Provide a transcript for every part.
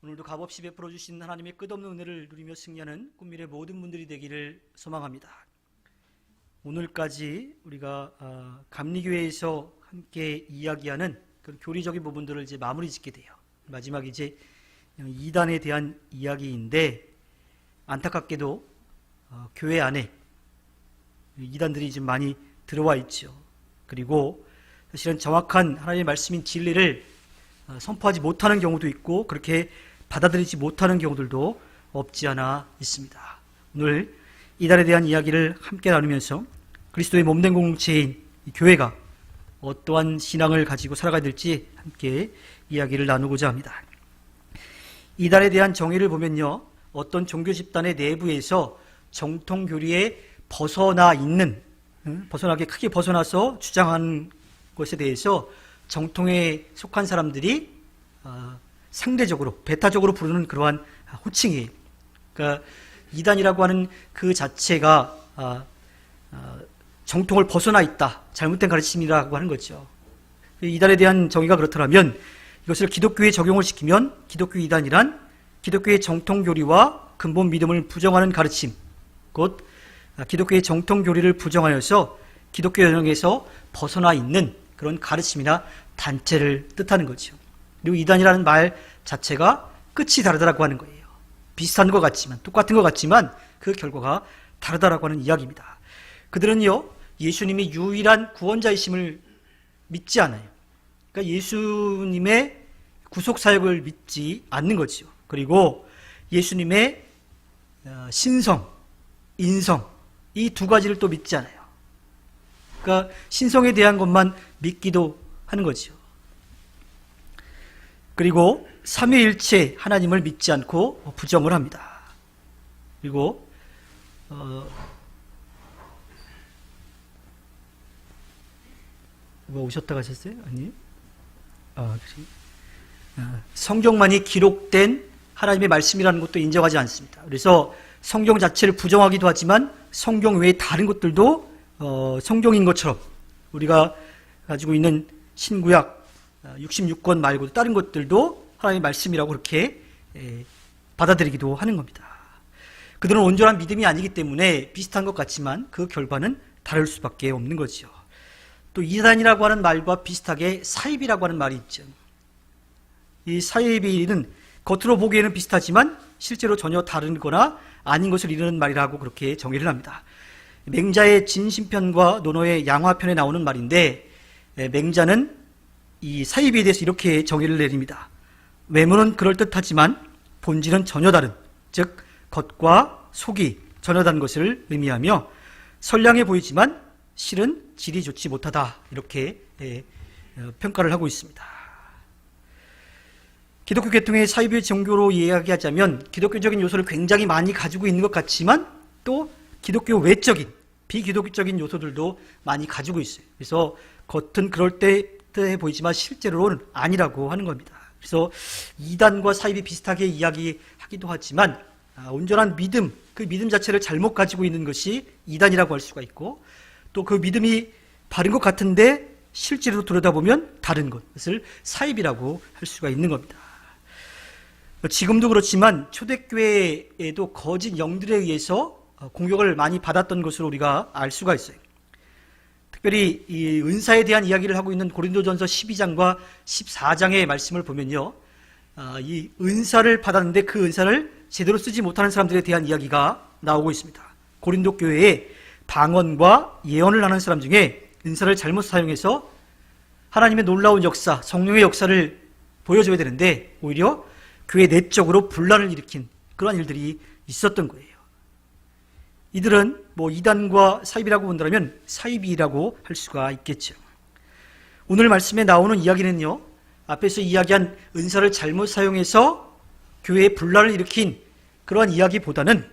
오늘도 값없이 베풀어 주신 하나님의 끝없는 은혜를 누리며 승리하는 꿈미래 모든 분들이 되기를 소망합니다. 오늘까지 우리가 감리교회에서 함께 이야기하는 그런 교리적인 부분들을 이제 마무리 짓게 돼요. 마지막 이제 이단에 대한 이야기인데, 안타깝게도 교회 안에 이단들이 지금 많이 들어와 있죠. 그리고 사실은 정확한 하나님의 말씀인 진리를 선포하지 못하는 경우도 있고, 그렇게 받아들이지 못하는 경우들도 없지 않아 있습니다. 오늘 이단에 대한 이야기를 함께 나누면서 그리스도의 몸된 공동체인 이 교회가 어떠한 신앙을 가지고 살아가야 될지 함께 이야기를 나누고자 합니다. 이단에 대한 정의를 보면요, 어떤 종교 집단의 내부에서 정통 교리에 벗어나 있는, 벗어나게 크게 벗어나서 주장하는 것에 대해서 정통에 속한 사람들이 상대적으로, 배타적으로 부르는 그러한 호칭이에요. 그러니까 이단이라고 하는 그 자체가 정통을 벗어나 있다, 잘못된 가르침이라고 하는 거죠. 이단에 대한 정의가 그렇더라면 이것을 기독교에 적용을 시키면 기독교 이단이란 기독교의 정통 교리와 근본 믿음을 부정하는 가르침, 곧 기독교의 정통 교리를 부정하여서 기독교 영역에서 벗어나 있는 그런 가르침이나 단체를 뜻하는 거죠. 그리고 이단이라는 말 자체가 끝이 다르다라고 하는 거예요. 비슷한 것 같지만, 똑같은 것 같지만 그 결과가 다르다라고 하는 이야기입니다. 그들은요, 예수님이 유일한 구원자이심을 믿지 않아요. 그러니까 예수님의 구속 사역을 믿지 않는 거죠. 그리고 예수님의 신성, 인성, 이 두 가지를 또 믿지 않아요. 그러니까 신성에 대한 것만 믿기도 하는 거죠. 그리고 삼위일체 하나님을 믿지 않고 부정을 합니다. 그리고 뭐 오셨다 가셨어요? 아니? 성경만이 기록된 하나님의 말씀이라는 것도 인정하지 않습니다. 그래서 성경 자체를 부정하기도 하지만 성경 외에 다른 것들도 성경인 것처럼, 우리가 가지고 있는 신구약 66권 말고도 다른 것들도 하나님의 말씀이라고 그렇게 받아들이기도 하는 겁니다. 그들은 온전한 믿음이 아니기 때문에 비슷한 것 같지만 그 결과는 다를 수밖에 없는 거죠. 또 이단이라고 하는 말과 비슷하게 사입이라고 하는 말이 있죠. 이 사입이는 겉으로 보기에는 비슷하지만 실제로 전혀 다른 거나 아닌 것을 이르는 말이라고 그렇게 정의를 합니다. 맹자의 진심편과 논어의 양화편에 나오는 말인데, 맹자는 이 사입에 대해서 이렇게 정의를 내립니다. 외모는 그럴듯하지만 본질은 전혀 다른, 즉 겉과 속이 전혀 다른 것을 의미하며 선량해 보이지만 실은 질이 좋지 못하다, 이렇게 평가를 하고 있습니다. 기독교 계통의 사이비의 종교로 이야기하자면 기독교적인 요소를 굉장히 많이 가지고 있는 것 같지만 또 기독교 외적인, 비기독교적인 요소들도 많이 가지고 있어요. 그래서 겉은 그럴듯해 보이지만 실제로는 아니라고 하는 겁니다. 그래서 이단과 사입이 비슷하게 이야기하기도 하지만 온전한 믿음, 그 믿음 자체를 잘못 가지고 있는 것이 이단이라고 할 수가 있고, 또 그 믿음이 바른 것 같은데 실제로 들여다보면 다른 것을 사입이라고 할 수가 있는 겁니다. 지금도 그렇지만 초대교회에도 거짓 영들에 의해서 공격을 많이 받았던 것으로 우리가 알 수가 있어요. 특별히 이 은사에 대한 이야기를 하고 있는 고린도전서 12장과 14장의 말씀을 보면요, 이 은사를 받았는데 그 은사를 제대로 쓰지 못하는 사람들에 대한 이야기가 나오고 있습니다. 고린도 교회에 방언과 예언을 하는 사람 중에 은사를 잘못 사용해서 하나님의 놀라운 역사, 성령의 역사를 보여줘야 되는데 오히려 교회 내적으로 분란을 일으킨 그런 일들이 있었던 거예요. 이들은 뭐 이단과 사입이라고 본다면 사입이라고 할 수가 있겠죠. 오늘 말씀에 나오는 이야기는요, 앞에서 이야기한 은사를 잘못 사용해서 교회에 분란을 일으킨 그러한 이야기보다는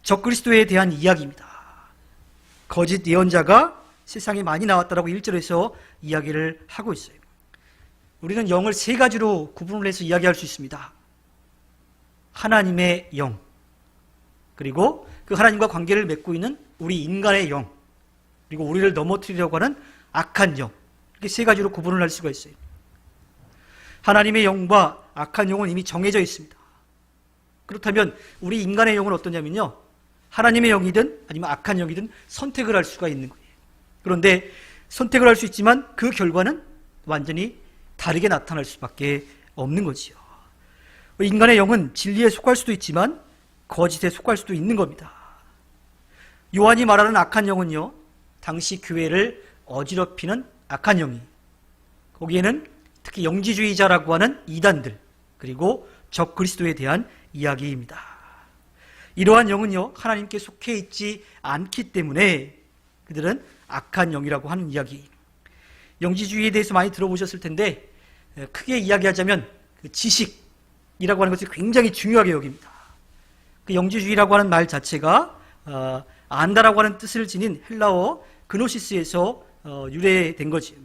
적그리스도에 대한 이야기입니다. 거짓 예언자가 세상에 많이 나왔다라고 1절에서 이야기를 하고 있어요. 우리는 영을 세 가지로 구분을 해서 이야기할 수 있습니다. 하나님의 영, 그리고 그 하나님과 관계를 맺고 있는 우리 인간의 영, 그리고 우리를 넘어뜨리려고 하는 악한 영, 이렇게 세 가지로 구분을 할 수가 있어요. 하나님의 영과 악한 영은 이미 정해져 있습니다. 그렇다면 우리 인간의 영은 어떠냐면요, 하나님의 영이든 아니면 악한 영이든 선택을 할 수가 있는 거예요. 그런데 선택을 할 수 있지만 그 결과는 완전히 다르게 나타날 수밖에 없는 거지요. 인간의 영은 진리에 속할 수도 있지만 거짓에 속할 수도 있는 겁니다. 요한이 말하는 악한 영은요, 당시 교회를 어지럽히는 악한 영이, 거기에는 특히 영지주의자라고 하는 이단들, 그리고 적 그리스도에 대한 이야기입니다. 이러한 영은요, 하나님께 속해 있지 않기 때문에 그들은 악한 영이라고 하는 이야기. 영지주의에 대해서 많이 들어보셨을 텐데, 크게 이야기하자면 그 지식이라고 하는 것을 굉장히 중요하게 여깁니다. 그 영지주의라고 하는 말 자체가 안다라고 하는 뜻을 지닌 헬라어 그노시스에서 유래된 거지.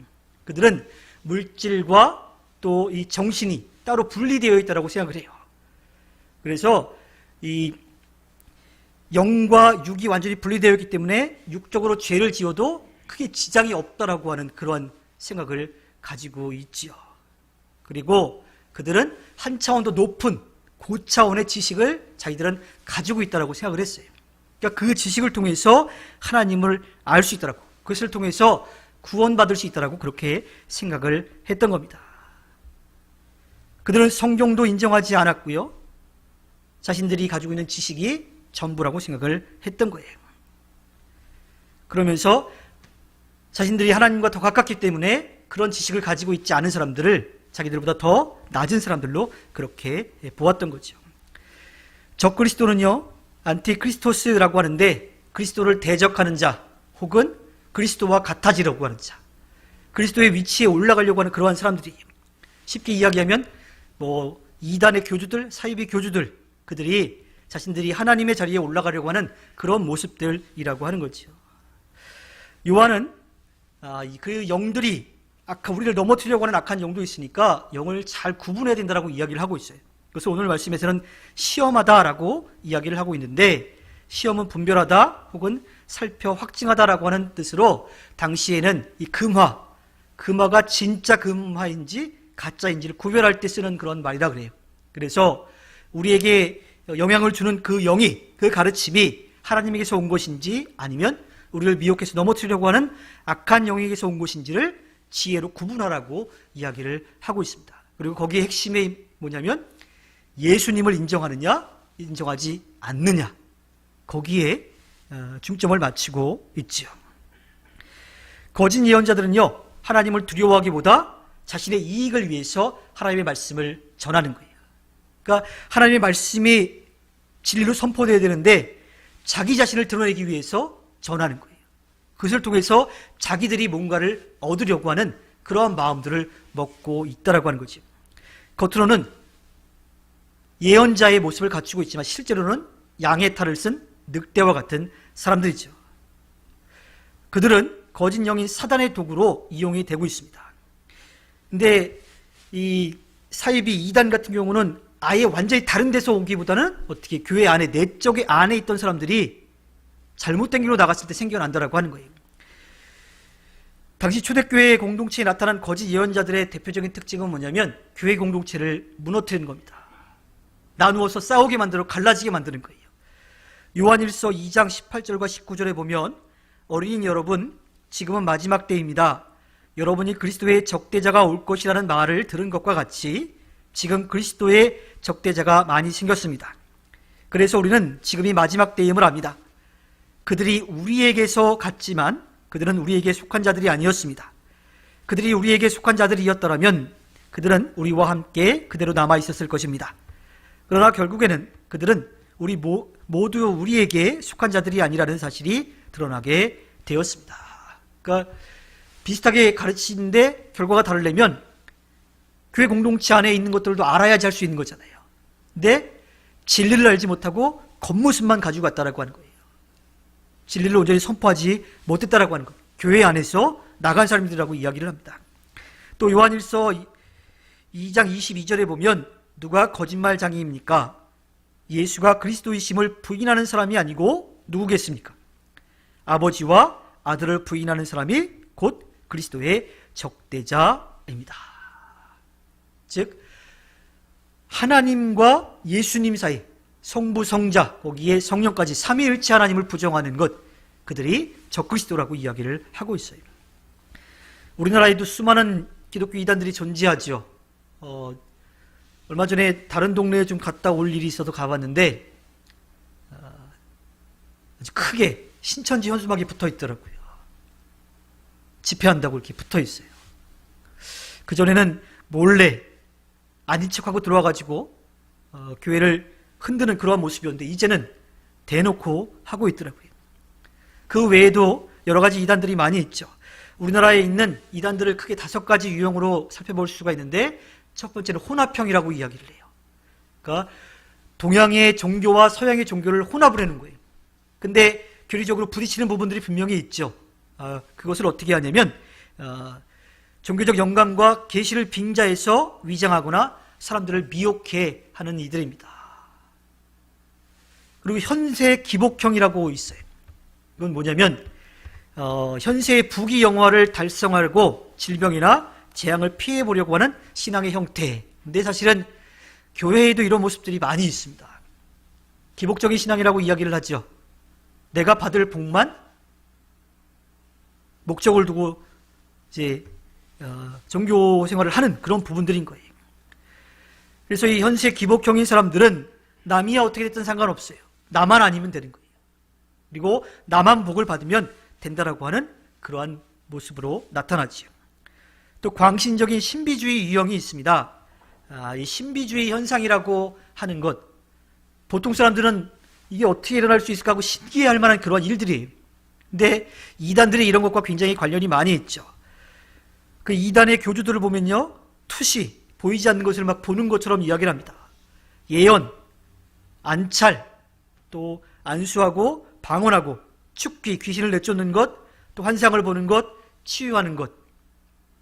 그들은 물질과 또 이 정신이 따로 분리되어 있다고 생각을 해요. 그래서 이 영과 육이 완전히 분리되어 있기 때문에 육적으로 죄를 지어도 크게 지장이 없다라고 하는 그런 생각을 가지고 있지요. 그리고 그들은 한 차원 더 높은 고차원의 지식을 자기들은 가지고 있다라고 생각을 했어요. 그러니까 그 지식을 통해서 하나님을 알 수 있다라고, 그것을 통해서 구원받을 수 있다라고 그렇게 생각을 했던 겁니다. 그들은 성경도 인정하지 않았고요, 자신들이 가지고 있는 지식이 전부라고 생각을 했던 거예요. 그러면서 자신들이 하나님과 더 가깝기 때문에 그런 지식을 가지고 있지 않은 사람들을 자기들보다 더 낮은 사람들로 그렇게 보았던 거죠. 적그리스도는요, 안티크리스토스라고 하는데 그리스도를 대적하는 자, 혹은 그리스도와 같아지려고 하는 자, 그리스도의 위치에 올라가려고 하는 그러한 사람들이에요. 쉽게 이야기하면 이단의 교주들, 사이비 교주들, 그들이 자신들이 하나님의 자리에 올라가려고 하는 그런 모습들이라고 하는 거죠. 요한은 그 영들이 우리를 넘어뜨리려고 하는 악한 영도 있으니까 영을 잘 구분해야 된다라고 이야기를 하고 있어요. 그래서 오늘 말씀에서는 시험하다라고 이야기를 하고 있는데, 시험은 분별하다 혹은 살펴 확증하다라고 하는 뜻으로 당시에는 이 금화가 진짜 금화인지 가짜인지를 구별할 때 쓰는 그런 말이라 그래요. 그래서 우리에게 영향을 주는 그 영이, 그 가르침이 하나님에게서 온 것인지 아니면 우리를 미혹해서 넘어뜨리려고 하는 악한 영에게서 온 것인지를 지혜로 구분하라고 이야기를 하고 있습니다. 그리고 거기에 핵심이 뭐냐면 예수님을 인정하느냐 인정하지 않느냐, 거기에 중점을 맞추고 있지요. 거짓 예언자들은요, 하나님을 두려워하기보다 자신의 이익을 위해서 하나님의 말씀을 전하는 거예요. 그러니까 하나님의 말씀이 진리로 선포되어야 되는데 자기 자신을 드러내기 위해서 전하는 거예요. 그것을 통해서 자기들이 뭔가를 얻으려고 하는 그러한 마음들을 먹고 있다라고 하는 거죠. 겉으로는 예언자의 모습을 갖추고 있지만 실제로는 양의 탈을 쓴 늑대와 같은 사람들이죠. 그들은 거짓 영인 사단의 도구로 이용이 되고 있습니다. 근데 이 사이비 이단 같은 경우는 아예 완전히 다른 데서 오기보다는 어떻게 교회 안에, 내적에 안에 있던 사람들이 잘못된 길로 나갔을 때 생겨난다라고 하는 거예요. 당시 초대교회 공동체에 나타난 거짓 예언자들의 대표적인 특징은 뭐냐면 교회 공동체를 무너뜨리는 겁니다. 나누어서 싸우게 만들어 갈라지게 만드는 거예요. 요한일서 2장 18절과 19절에 보면, 어린이 여러분, 지금은 마지막 때입니다. 여러분이 그리스도의 적대자가 올 것이라는 말을 들은 것과 같이 지금 그리스도의 적대자가 많이 생겼습니다. 그래서 우리는 지금이 마지막 때임을 압니다. 그들이 우리에게서 갔지만 그들은 우리에게 속한 자들이 아니었습니다. 그들이 우리에게 속한 자들이었더라면 그들은 우리와 함께 그대로 남아 있었을 것입니다. 그러나 결국에는 그들은 모두 우리에게 속한 자들이 아니라는 사실이 드러나게 되었습니다. 그러니까 비슷하게 가르치는데 결과가 다르려면 교회 공동체 안에 있는 것들도 알아야지 할 수 있는 거잖아요. 근데 진리를 알지 못하고 겉모습만 가지고 갔다라고 하는 거예요. 진리를 온전히 선포하지 못했다라고 하는 거예요. 교회 안에서 나간 사람들이라고 이야기를 합니다. 또 요한일서 2장 22절에 보면 누가 거짓말장이입니까? 예수가 그리스도이심을 부인하는 사람이 아니고 누구겠습니까? 아버지와 아들을 부인하는 사람이 곧 그리스도의 적대자입니다. 즉 하나님과 예수님 사이, 성부, 성자, 거기에 성령까지 삼위일체 하나님을 부정하는 것, 그들이 적그리스도라고 이야기를 하고 있어요. 우리나라에도 수많은 기독교 이단들이 존재하죠. 얼마 전에 다른 동네에 좀 갔다 올 일이 있어서 가봤는데 아주 크게 신천지 현수막이 붙어 있더라고요. 집회한다고 이렇게 붙어 있어요. 그전에는 몰래 아닌 척하고 들어와가지고 교회를 흔드는 그러한 모습이었는데 이제는 대놓고 하고 있더라고요. 그 외에도 여러 가지 이단들이 많이 있죠. 우리나라에 있는 이단들을 크게 5가지 유형으로 살펴볼 수가 있는데 첫 번째는 혼합형이라고 이야기를 해요. 그러니까 동양의 종교와 서양의 종교를 혼합을 하는 거예요. 근데 교리적으로 부딪히는 부분들이 분명히 있죠. 그것을 어떻게 하냐면 종교적 영감과 계시를 빙자해서 위장하거나 사람들을 미혹해 하는 이들입니다. 그리고 현세 기복형이라고 있어요. 이건 뭐냐면 현세의 부귀 영화를 달성하려고 질병이나 재앙을 피해보려고 하는 신앙의 형태. 근데 사실은 교회에도 이런 모습들이 많이 있습니다. 기복적인 신앙이라고 이야기를 하죠. 내가 받을 복만 목적을 두고 이제 종교 생활을 하는 그런 부분들인 거예요. 그래서 이 현세 기복형인 사람들은 남이야 어떻게 됐든 상관없어요. 나만 아니면 되는 거예요. 그리고 나만 복을 받으면 된다라고 하는 그러한 모습으로 나타나지요. 또 광신적인 신비주의 유형이 있습니다. 이 신비주의 현상이라고 하는 것, 보통 사람들은 이게 어떻게 일어날 수 있을까 하고 신기해할 만한 그러한 일들이에요. 근데 이단들이 이런 것과 굉장히 관련이 많이 있죠. 그 이단의 교주들을 보면요, 투시, 보이지 않는 것을 막 보는 것처럼 이야기를 합니다. 예언, 안찰, 또 안수하고 방언하고 축귀, 귀신을 내쫓는 것, 또 환상을 보는 것, 치유하는 것,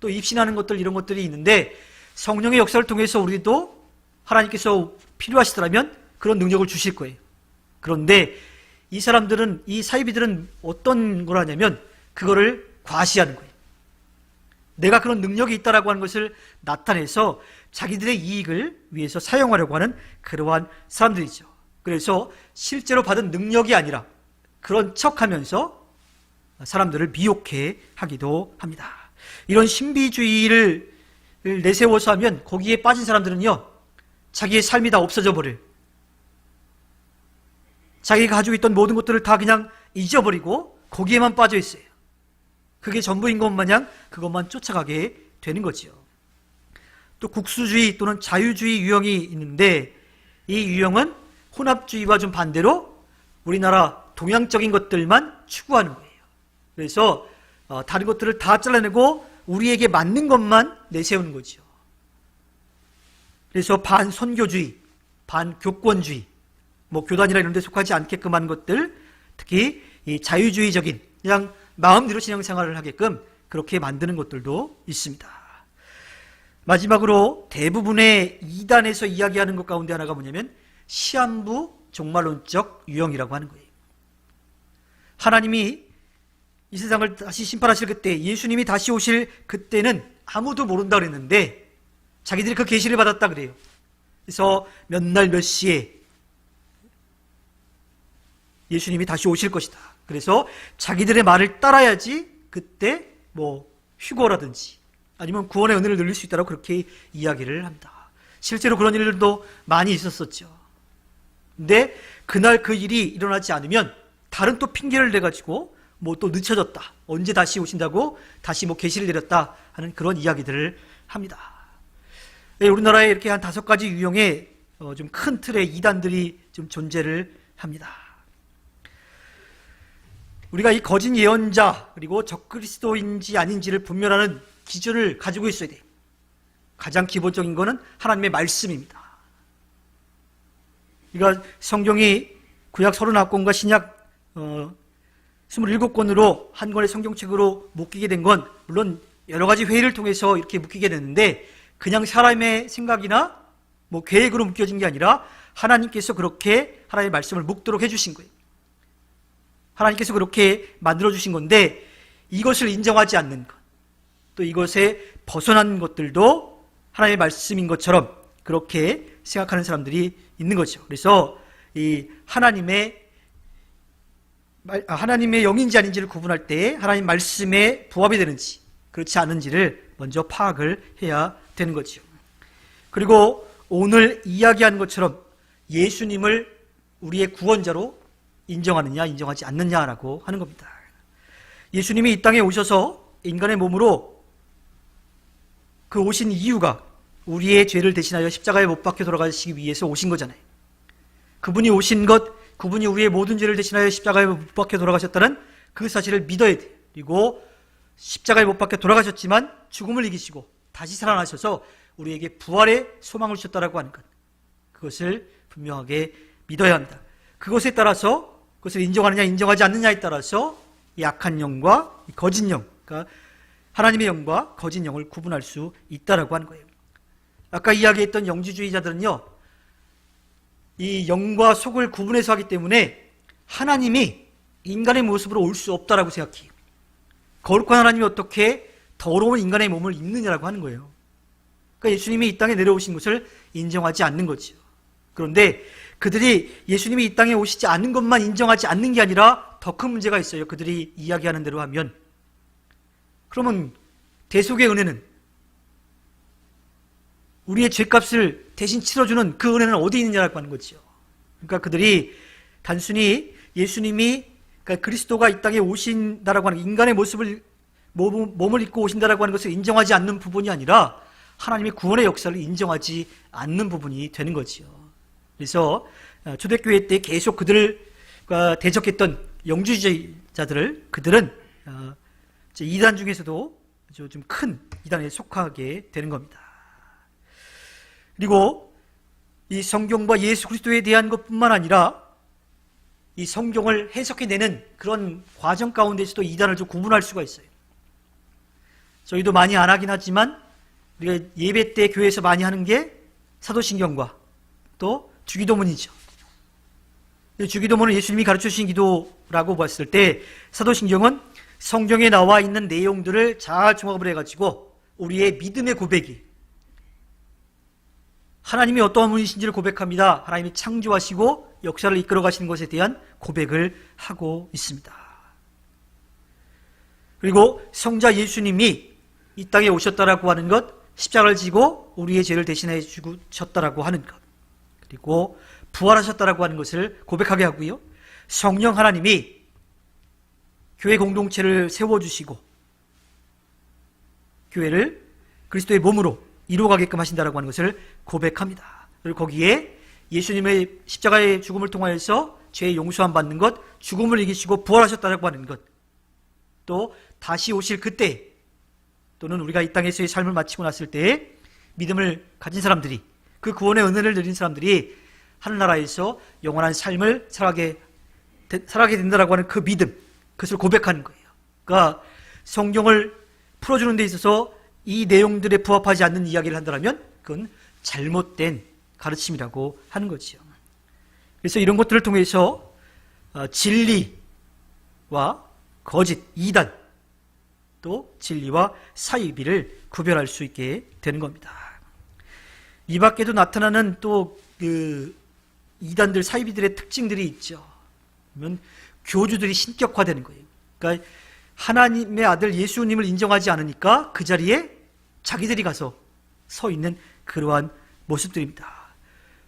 또 입신하는 것들, 이런 것들이 있는데 성령의 역사를 통해서 우리도 하나님께서 필요하시더라면 그런 능력을 주실 거예요. 그런데 이 사람들은, 이 사이비들은 어떤 걸 하냐면 그거를 과시하는 거예요. 내가 그런 능력이 있다라고 하는 것을 나타내서 자기들의 이익을 위해서 사용하려고 하는 그러한 사람들이죠. 그래서 실제로 받은 능력이 아니라 그런 척하면서 사람들을 미혹해 하기도 합니다. 이런 신비주의를 내세워서 하면 거기에 빠진 사람들은요, 자기의 삶이 다 없어져 버려요. 자기가 가지고 있던 모든 것들을 다 그냥 잊어버리고 거기에만 빠져 있어요. 그게 전부인 것 마냥 그것만 쫓아가게 되는 거지요. 또 국수주의 또는 자유주의 유형이 있는데 이 유형은 혼합주의와 좀 반대로 우리나라 동양적인 것들만 추구하는 거예요. 그래서 다른 것들을 다 잘라내고 우리에게 맞는 것만 내세우는 거죠. 그래서 반선교주의, 반교권주의, 교단이나 이런 데 속하지 않게끔 하는 것들, 특히 이 자유주의적인 그냥 마음대로 신앙생활을 하게끔 그렇게 만드는 것들도 있습니다. 마지막으로 대부분의 이단에서 이야기하는 것 가운데 하나가 뭐냐면 시한부 종말론적 유형이라고 하는 거예요. 하나님이 이 세상을 다시 심판하실 그때, 예수님이 다시 오실 그때는 아무도 모른다 그랬는데 자기들이 그 계시를 받았다 그래요. 그래서 몇 날 몇 시에 예수님이 다시 오실 것이다. 그래서 자기들의 말을 따라야지 그때 휴거라든지 아니면 구원의 은혜를 누릴 수 있다고 그렇게 이야기를 합니다. 실제로 그런 일들도 많이 있었었죠. 근데 그날 그 일이 일어나지 않으면 다른 또 핑계를 내가지고 또 늦춰졌다, 언제 다시 오신다고 다시 계시를 내렸다 하는 그런 이야기들을 합니다. 우리나라에 이렇게 한 5가지 유형의 좀 큰 틀의 이단들이 좀 존재를 합니다. 우리가 이 거짓 예언자 그리고 적그리스도인지 아닌지를 분별하는 기준을 가지고 있어야 돼요. 가장 기본적인 거는 하나님의 말씀입니다. 그러니까 성경이 구약 39권과 신약 27권으로 한 권의 성경책으로 묶이게 된 건 물론 여러 가지 회의를 통해서 이렇게 묶이게 됐는데 그냥 사람의 생각이나 계획으로 묶여진 게 아니라 하나님께서 그렇게 하나님의 말씀을 묶도록 해주신 거예요. 하나님께서 그렇게 만들어주신 건데 이것을 인정하지 않는 것, 또 이것에 벗어난 것들도 하나님의 말씀인 것처럼 그렇게 생각하는 사람들이 있는 거죠. 그래서 이 하나님의 영인지 아닌지를 구분할 때 하나님 말씀에 부합이 되는지 그렇지 않은지를 먼저 파악을 해야 되는 거죠. 그리고 오늘 이야기하는 것처럼 예수님을 우리의 구원자로 인정하느냐 인정하지 않느냐라고 하는 겁니다. 예수님이 이 땅에 오셔서 인간의 몸으로 그 오신 이유가 우리의 죄를 대신하여 십자가에 못 박혀 돌아가시기 위해서 오신 거잖아요. 그분이 오신 것, 그분이 우리의 모든 죄를 대신하여 십자가에 못 박혀 돌아가셨다는 그 사실을 믿어야 돼요. 그리고 십자가에 못 박혀 돌아가셨지만 죽음을 이기시고 다시 살아나셔서 우리에게 부활의 소망을 주셨다라고 하는 것, 그것을 분명하게 믿어야 합니다. 그것에 따라서 그것을 인정하느냐 인정하지 않느냐에 따라서 약한 영과 거짓 영, 그러니까 하나님의 영과 거짓 영을 구분할 수 있다라고 하는 거예요. 아까 이야기했던 영주주의자들은요, 이 영과 속을 구분해서 하기 때문에 하나님이 인간의 모습으로 올 수 없다라고 생각해요. 거룩한 하나님이 어떻게 더러운 인간의 몸을 입느냐라고 하는 거예요. 그러니까 예수님이 이 땅에 내려오신 것을 인정하지 않는 거죠. 그런데 그들이 예수님이 이 땅에 오시지 않은 것만 인정하지 않는 게 아니라 더 큰 문제가 있어요. 그들이 이야기하는 대로 하면. 그러면 대속의 은혜는, 우리의 죄값을 대신 치러주는 그 은혜는 어디 있느냐라고 하는 거죠. 그러니까 그들이 단순히 예수님이, 그러니까 그리스도가 이 땅에 오신다라고 하는, 인간의 몸을 입고 오신다라고 하는 것을 인정하지 않는 부분이 아니라 하나님의 구원의 역사를 인정하지 않는 부분이 되는 거죠. 그래서 초대교회 때 계속 그들과 대적했던 영주주의자들을, 그들은 이단 중에서도 좀 큰 이단에 속하게 되는 겁니다. 그리고 이 성경과 예수 그리스도에 대한 것뿐만 아니라 이 성경을 해석해내는 그런 과정 가운데서도 이단을 좀 구분할 수가 있어요. 저희도 많이 안 하긴 하지만 우리가 예배 때 교회에서 많이 하는 게 사도신경과 또 주기도문이죠. 주기도문은 예수님이 가르쳐주신 기도라고 봤을 때 사도신경은 성경에 나와 있는 내용들을 잘 종합을 해가지고 우리의 믿음의 고백이, 하나님이 어떠한 분이신지를 고백합니다. 하나님이 창조하시고 역사를 이끌어 가시는 것에 대한 고백을 하고 있습니다. 그리고 성자 예수님이 이 땅에 오셨다라고 하는 것, 십자가를 지고 우리의 죄를 대신해 주셨다라고 하는 것, 그리고 부활하셨다라고 하는 것을 고백하게 하고요. 성령 하나님이 교회 공동체를 세워주시고 교회를 그리스도의 몸으로 이루어가게끔 하신다라고 하는 것을 고백합니다. 그리고 거기에 예수님의 십자가의 죽음을 통하여서 죄의 용서함 받는 것, 죽음을 이기시고 부활하셨다라고 하는 것, 또 다시 오실 그때, 또는 우리가 이 땅에서의 삶을 마치고 났을 때에 믿음을 가진 사람들이, 그 구원의 은혜를 누린 사람들이 하늘나라에서 영원한 삶을 살아가게 된다라고 하는 그 믿음, 그것을 고백하는 거예요. 그러니까 성경을 풀어주는 데 있어서 이 내용들에 부합하지 않는 이야기를 한다면 그건 잘못된 가르침이라고 하는 거죠. 그래서 이런 것들을 통해서 진리와 거짓, 이단, 또 진리와 사이비를 구별할 수 있게 되는 겁니다. 이 밖에도 나타나는 또 그 이단들, 사이비들의 특징들이 있죠. 그러면 교주들이 신격화되는 거예요. 그러니까 하나님의 아들 예수님을 인정하지 않으니까 그 자리에 자기들이 가서 서 있는 그러한 모습들입니다.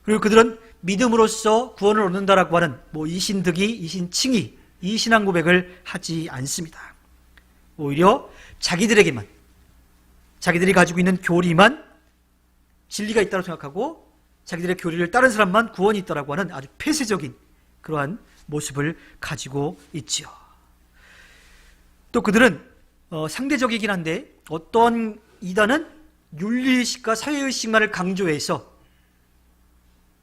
그리고 그들은 믿음으로써 구원을 얻는다라고 하는 이신득이, 이신칭의, 이 신앙 고백을 하지 않습니다. 오히려 자기들에게만, 자기들이 가지고 있는 교리만 진리가 있다고 생각하고 자기들의 교리를 따른 사람만 구원이 있다라고 하는 아주 폐쇄적인 그러한 모습을 가지고 있지요. 또 그들은 상대적이긴 한데 어떤 이단은 윤리의식과 사회의식만을 강조해서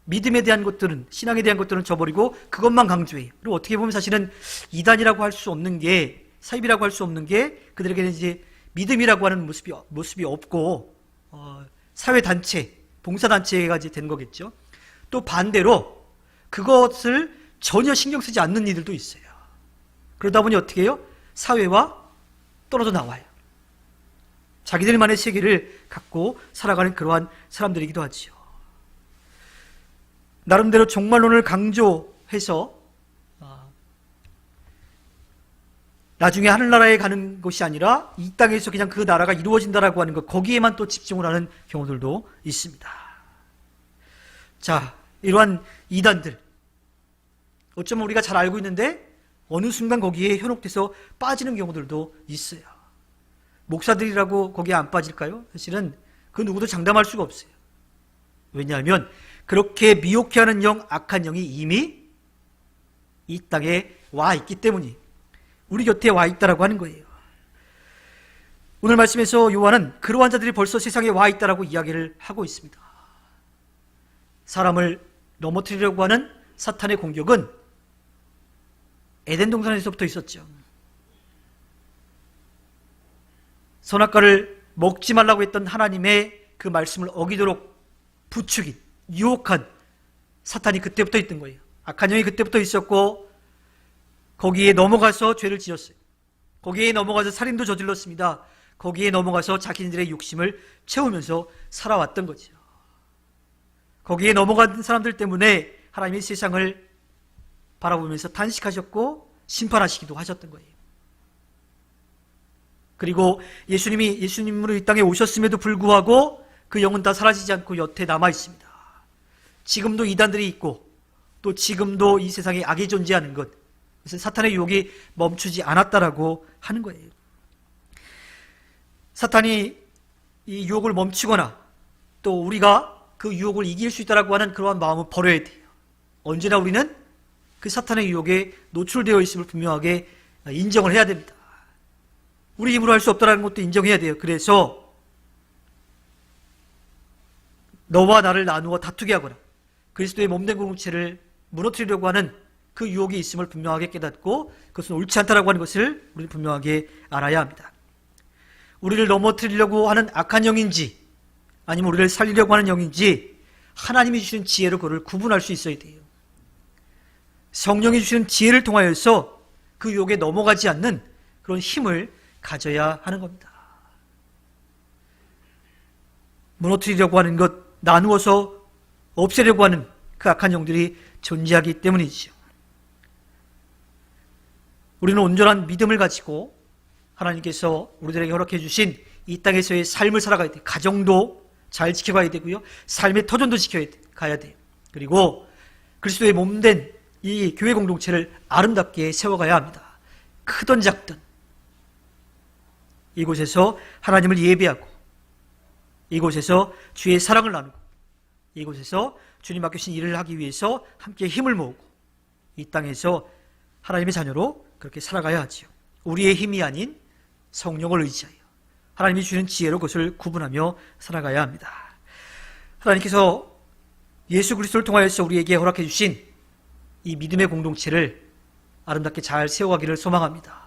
믿음에 대한 것들은, 신앙에 대한 것들은 저버리고 그것만 강조해요. 그리고 어떻게 보면 사실은 이단이라고 할 수 없는 게, 사입이라고 할 수 없는 게 그들에게는 이제 믿음이라고 하는 모습이 없고 사회단체, 봉사단체가 이제 된 거겠죠. 또 반대로 그것을 전혀 신경 쓰지 않는 이들도 있어요. 그러다 보니 어떻게 해요? 사회와 떨어져 나와요. 자기들만의 세계를 갖고 살아가는 그러한 사람들이기도 하지요. 나름대로 종말론을 강조해서 나중에 하늘나라에 가는 것이 아니라 이 땅에서 그냥 그 나라가 이루어진다라고 하는 것, 거기에만 또 집중을 하는 경우들도 있습니다. 자, 이러한 이단들, 어쩌면 우리가 잘 알고 있는데 어느 순간 거기에 현혹돼서 빠지는 경우들도 있어요. 목사들이라고 거기에 안 빠질까요? 사실은 그 누구도 장담할 수가 없어요. 왜냐하면 그렇게 미혹해하는 영, 악한 영이 이미 이 땅에 와 있기 때문이, 우리 곁에 와 있다라고 하는 거예요. 오늘 말씀에서 요한은 그러한 자들이 벌써 세상에 와 있다라고 이야기를 하고 있습니다. 사람을 넘어뜨리려고 하는 사탄의 공격은 에덴 동산에서부터 있었죠. 선악과를 먹지 말라고 했던 하나님의 그 말씀을 어기도록 부추긴, 유혹한 사탄이 그때부터 있던 거예요. 악한 영이 그때부터 있었고 거기에 넘어가서 죄를 지었어요. 거기에 넘어가서 살인도 저질렀습니다. 거기에 넘어가서 자기들의 욕심을 채우면서 살아왔던 거죠. 거기에 넘어간 사람들 때문에 하나님이 세상을 바라보면서 탄식하셨고 심판하시기도 하셨던 거예요. 그리고 예수님으로 이 땅에 오셨음에도 불구하고 그 영은 다 사라지지 않고 여태 남아 있습니다. 지금도 이단들이 있고 또 지금도 이 세상에 악이 존재하는 것, 그래서 사탄의 유혹이 멈추지 않았다라고 하는 거예요. 사탄이 이 유혹을 멈추거나 또 우리가 그 유혹을 이길 수 있다라고 하는 그러한 마음을 버려야 돼요. 언제나 우리는 그 사탄의 유혹에 노출되어 있음을 분명하게 인정을 해야 됩니다. 우리 힘으로 할 수 없다는 것도 인정해야 돼요. 그래서 너와 나를 나누어 다투게 하거나 그리스도의 몸된 공동체를 무너뜨리려고 하는 그 유혹이 있음을 분명하게 깨닫고 그것은 옳지 않다라고 하는 것을 우리는 분명하게 알아야 합니다. 우리를 넘어뜨리려고 하는 악한 영인지 아니면 우리를 살리려고 하는 영인지 하나님이 주시는 지혜로 그를 구분할 수 있어야 돼요. 성령이 주시는 지혜를 통하여서 그 유혹에 넘어가지 않는 그런 힘을 가져야 하는 겁니다. 무너뜨리려고 하는 것, 나누어서 없애려고 하는 그 악한 영들이 존재하기 때문이죠. 우리는 온전한 믿음을 가지고 하나님께서 우리들에게 허락해 주신 이 땅에서의 삶을 살아가야 돼요. 가정도 잘 지켜가야 되고요. 삶의 터전도 지켜가야 돼요. 그리고 그리스도의 몸된 이 교회 공동체를 아름답게 세워가야 합니다. 크든 작든 이곳에서 하나님을 예배하고 이곳에서 주의 사랑을 나누고 이곳에서 주님 맡기신 일을 하기 위해서 함께 힘을 모으고 이 땅에서 하나님의 자녀로 그렇게 살아가야 하지요. 우리의 힘이 아닌 성령을 의지하여 하나님이 주시는 지혜로 그것을 구분하며 살아가야 합니다. 하나님께서 예수 그리스도를 통하여서 우리에게 허락해 주신 이 믿음의 공동체를 아름답게 잘 세워가기를 소망합니다.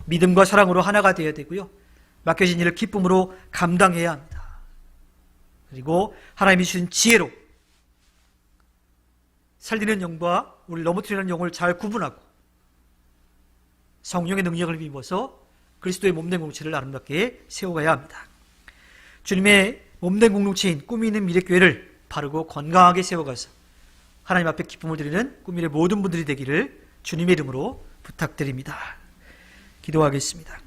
믿음과 사랑으로 하나가 되어야 되고요. 맡겨진 일을 기쁨으로 감당해야 합니다. 그리고 하나님이 주신 지혜로 살리는 영과 우리를 넘어뜨리는 영을 잘 구분하고 성령의 능력을 입어서 그리스도의 몸된 공동체를 아름답게 세워가야 합니다. 주님의 몸된 공동체인 꿈이 있는 미래교회를 바르고 건강하게 세워가서 하나님 앞에 기쁨을 드리는 꿈미래 모든 분들이 되기를 주님의 이름으로 부탁드립니다. 기도하겠습니다.